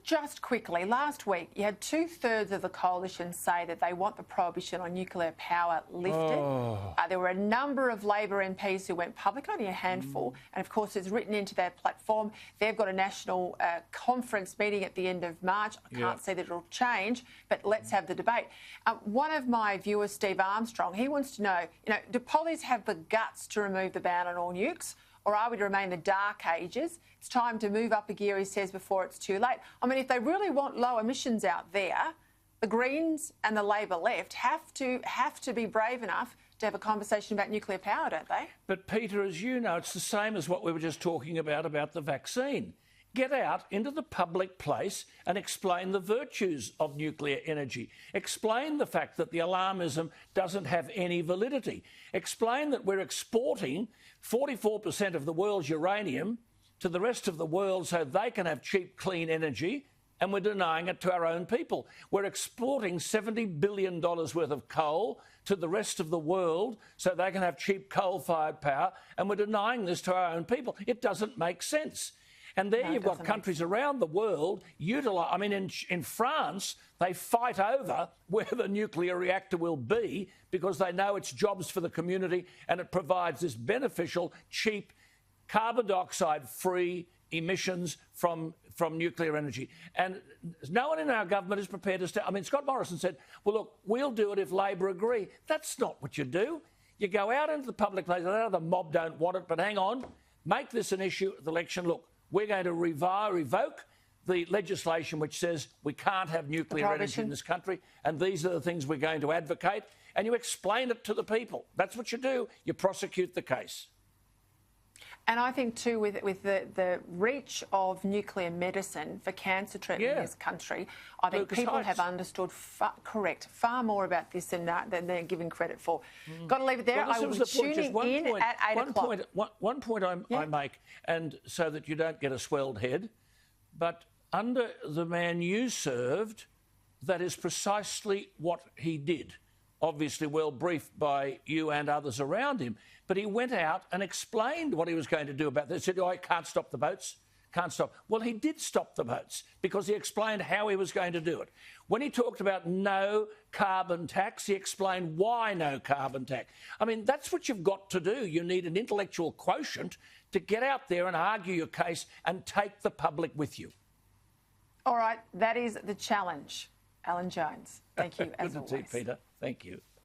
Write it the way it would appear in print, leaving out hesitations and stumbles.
Just quickly, last week you had 2/3 of the coalition say that they want the prohibition on nuclear power lifted. There were a number of Labor MPs who went public, only a handful, and of course it's written into their platform. They've got a national conference meeting at the end of March. I can't see that it'll change, but let's have the debate. One of my viewers, Steve Armstrong, he wants to know, do pollies have the guts to remove the ban on all nukes? Or are we to remain in the dark ages? It's time to move up a gear, he says, before it's too late. I mean, if they really want low emissions out there, the Greens and the Labor left have to be brave enough to have a conversation about nuclear power, don't they? But, Peter, as you know, it's the same as what we were just talking about the vaccine. Get out into the public place and explain the virtues of nuclear energy. Explain the fact that the alarmism doesn't have any validity. Explain that we're exporting 44% of the world's uranium to the rest of the world so they can have cheap, clean energy, and we're denying it to our own people. We're exporting $70 billion worth of coal to the rest of the world so they can have cheap coal-fired power, and we're denying this to our own people. It doesn't make sense. And there you've got countries around the world utilise... I mean, in France, they fight over where the nuclear reactor will be because they know it's jobs for the community and it provides this beneficial, cheap, carbon dioxide-free emissions from nuclear energy. And no one in our government is prepared to... I mean, Scott Morrison said, well, look, we'll do it if Labor agree. That's not what you do. You go out into the public place. I know the mob don't want it, but hang on. Make this an issue at the election. Look, we're going to revoke the legislation which says we can't have nuclear energy in this country, and these are the things we're going to advocate, and you explain it to the people. That's what you do. You prosecute the case. And I think, too, with the reach of nuclear medicine for cancer treatment in this country, I think people have understood, far more about this than they're given credit for. Got to leave it there. Well, I will be tuning in at 8 o'clock. One point I make, and so that you don't get a swelled head, but under the man you served, that is precisely what he did. Obviously well briefed by you and others around him. But he went out and explained what he was going to do about this. He said, I can't stop the boats, can't stop. Well, he did stop the boats because he explained how he was going to do it. When he talked about no carbon tax, he explained why no carbon tax. I mean, that's what you've got to do. You need an intellectual quotient to get out there and argue your case and take the public with you. All right, that is the challenge. Alan Jones, thank you as always. Good to see you, Peter. Thank you.